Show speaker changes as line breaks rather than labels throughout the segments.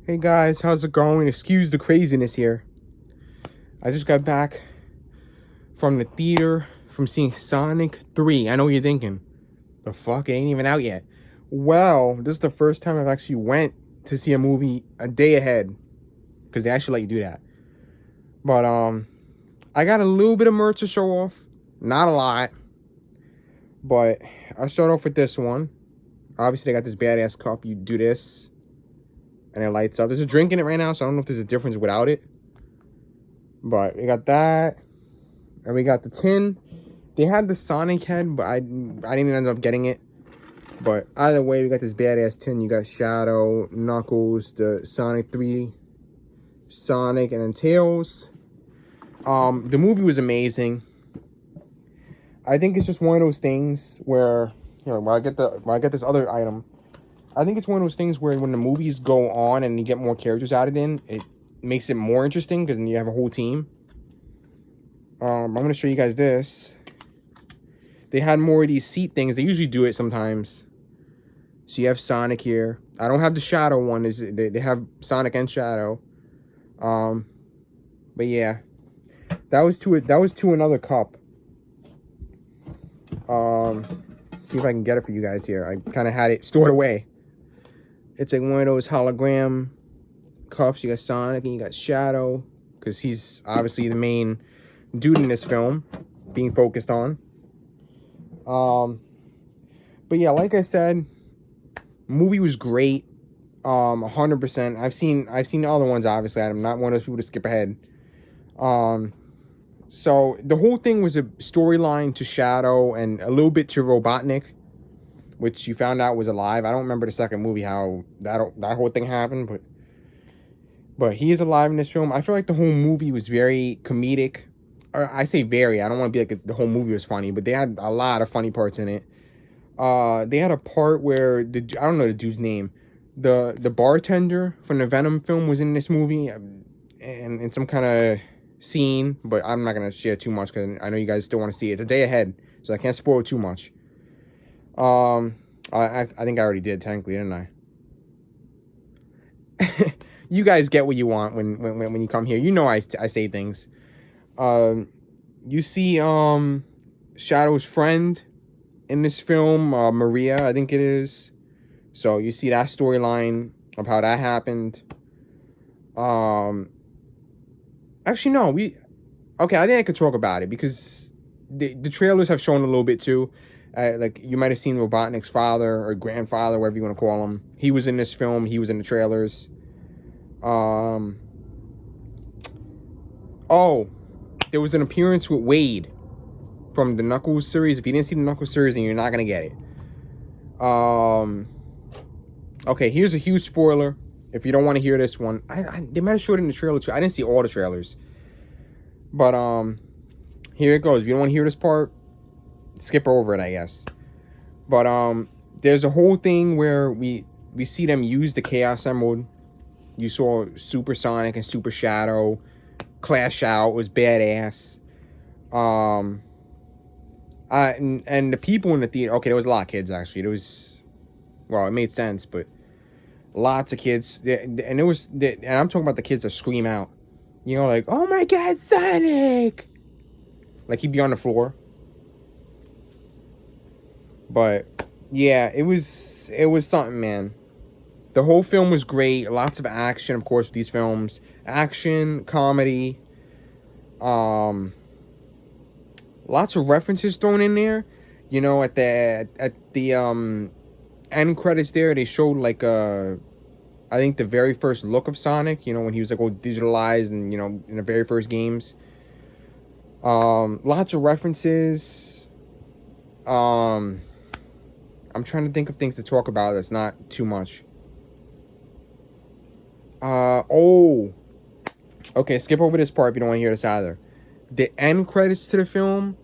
Hey guys, how's it going? Excuse the craziness here. I just got back from the theater from seeing Sonic 3. I know what you're thinking. The fuck, it ain't even out yet. Well, this is the first time I've actually went to see a movie a day ahead. Because they actually let you do that. But, I got a little bit of merch to show off. Not a lot. But I'll start off with this one. Obviously, they got this badass cup. You do this. And it lights up. There's a drink in it right now, so I don't know if there's a difference without it. But we got that. And we got the tin. They had the Sonic head, but I didn't end up getting it. But either way, we got this badass tin. You got Shadow, Knuckles, the Sonic 3, Sonic, and then Tails. The movie was amazing. I think it's just one of those things where, you know, when I get this other item, I think it's one of those things where when the movies go on and you get more characters added in, it makes it more interesting because then you have a whole team. I'm going to show you guys this. They had more of these seat things. They usually do it sometimes. So you have Sonic here. I don't have the Shadow one. They have Sonic and Shadow. But yeah. That was to another cup. See if I can get it for you guys here. I kind of had it stored away. It's like one of those hologram cups. You got Sonic and you got Shadow. Because he's obviously the main dude in this film being focused on. But yeah, like I said, movie was great. 100%. I've seen the other ones, obviously. I'm not one of those people to skip ahead. So the whole thing was a storyline to Shadow and a little bit to Robotnik, which you found out was alive. I don't remember the second movie how that whole thing happened, but he is alive in this film. I feel like the whole movie was very comedic. Or I say very. I don't want to be like the whole movie was funny, but they had a lot of funny parts in it. They had a part where I don't know the dude's name. The bartender from the Venom film was in this movie, and in some kind of scene, but I'm not gonna share too much because I know you guys still want to see it. It's a day ahead, so I can't spoil too much. I think I already did technically, didn't I? You guys get what you want when you come here. You know I say things. You see Shadow's friend in this film, Maria, I think it is. So you see that storyline of how that happened. Actually, no, okay, I think I could talk about it because the trailers have shown a little bit too. Like, you might have seen Robotnik's father or grandfather, whatever you want to call him. He was in this film. He was in the trailers. Oh, there was an appearance with Wade from the Knuckles series. If you didn't see the Knuckles series, then you're not going to get it. Okay, here's a huge spoiler. If you don't want to hear this one, they might have showed it in the trailer too. I didn't see all the trailers. But, here it goes. If you don't want to hear this part, skip over it, I guess. But, there's a whole thing where we see them use the Chaos Emerald. You saw Super Sonic and Super Shadow clash out. It was badass. And the people in the theater, okay, there was a lot of kids, actually. It made sense, but lots of kids. And I'm talking about the kids that scream out. You know, like, oh my God, Sonic! Like, he'd be on the floor. But, yeah, it was something, man. The whole film was great. Lots of action, of course, with these films. Action, comedy. Lots of references thrown in there. You know, at the end credits there, they showed, like, I think the very first look of Sonic, you know, when he was like all digitalized and, you know, in the very first games. Lots of references. I'm trying to think of things to talk about that's not too much. Okay, skip over this part if you don't want to hear this either. The end credits to the film,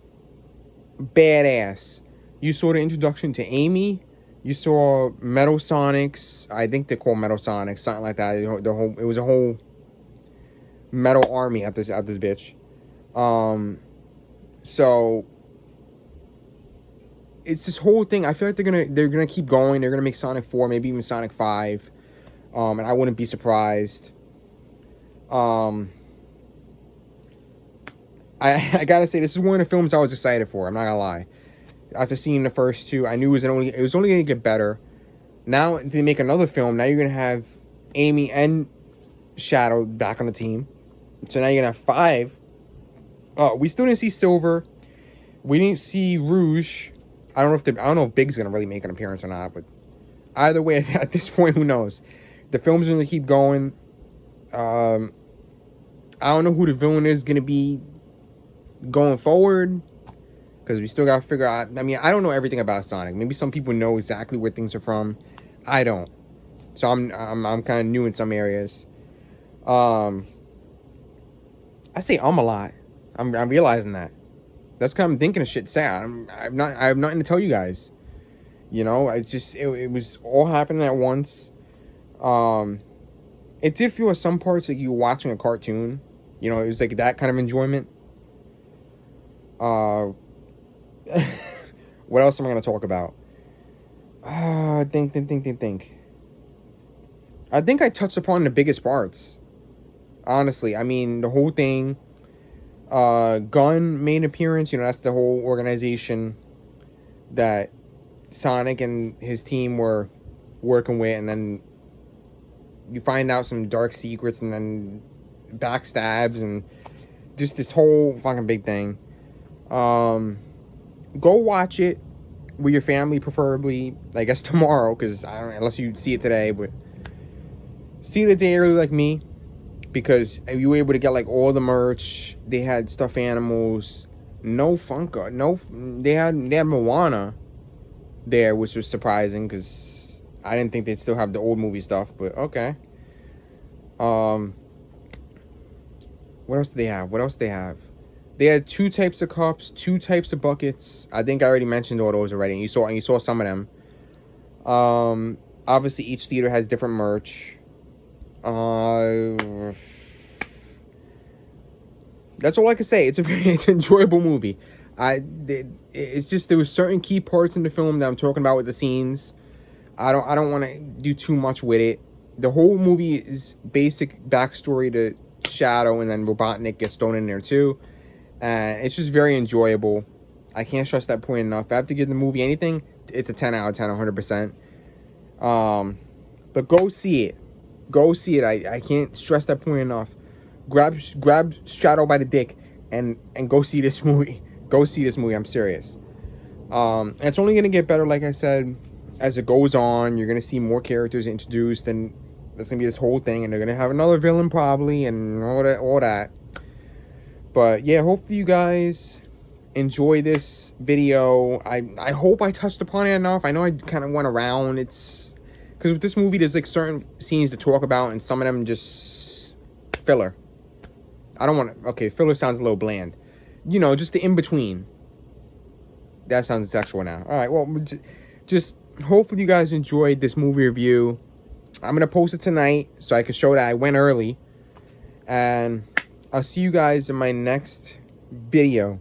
badass. You saw the introduction to Amy. You saw Metal Sonics. I think they're called Metal Sonics, something like that. It was a whole metal army at this bitch. So it's this whole thing. I feel like they're gonna keep going. They're gonna make Sonic 4, maybe even Sonic 5. And I wouldn't be surprised. I gotta say, this is one of the films I was excited for. I'm not gonna lie. After seeing the first two, I knew it was only gonna get better. Now, if they make another film, now you're gonna have Amy and Shadow back on the team. So now you're gonna have 5. We still didn't see Silver. We didn't see Rouge. I don't know if Big's gonna really make an appearance or not. But either way, at this point, who knows? The film's gonna keep going. I don't know who the villain is gonna be going forward, because we still gotta figure out. I mean, I don't know everything about Sonic. Maybe some people know exactly where things are from. I don't. So I'm kind of new in some areas. I say a lot. I'm realizing that. That's kind of I'm thinking of shit to say. I have nothing to tell you guys. You know, it's just it was all happening at once. It did feel at some parts like you were watching a cartoon. You know, it was like that kind of enjoyment. What else am I gonna talk about? Think. I think I touched upon the biggest parts. Honestly, I mean, the whole thing. Gun made an appearance. You know, that's the whole organization that Sonic and his team were working with, and then you find out some dark secrets, and then backstabs, and just this whole fucking big thing. Go watch it with your family, preferably. I guess tomorrow, because I don't, unless you see it today, but see it a day early like me, because you were able to get like all the merch. They had stuffed animals, no Funko, no. They had Moana there, which was surprising because I didn't think they'd still have the old movie stuff. But okay. What else do they have? They had 2 types of cups, 2 types of buckets. I think I already mentioned all those already. And you saw some of them. Obviously each theater has different merch. That's all I can say. It's an enjoyable movie. It's just there was certain key parts in the film that I'm talking about with the scenes. I don't want to do too much with it. The whole movie is basic backstory to Shadow, and then Robotnik gets thrown in there too. And it's just very enjoyable. I can't stress that point enough. If I have to give the movie anything, it's a 10 out of 10, 100%. But go see it. Go see it. I can't stress that point enough. Grab Shadow by the dick and go see this movie. Go see this movie. I'm serious. And it's only gonna get better, like I said, as it goes on. You're gonna see more characters introduced, and there's gonna be this whole thing, and they're gonna have another villain probably, and all that. But yeah, hopefully you guys enjoy this video. I hope I touched upon it enough. I know I kind of went around. It's because with this movie, there's like certain scenes to talk about, and some of them just filler. I don't want to. Okay, filler sounds a little bland. You know, just the in between. That sounds sexual now. All right, well, just hopefully you guys enjoyed this movie review. I'm gonna post it tonight so I can show that I went early, and I'll see you guys in my next video.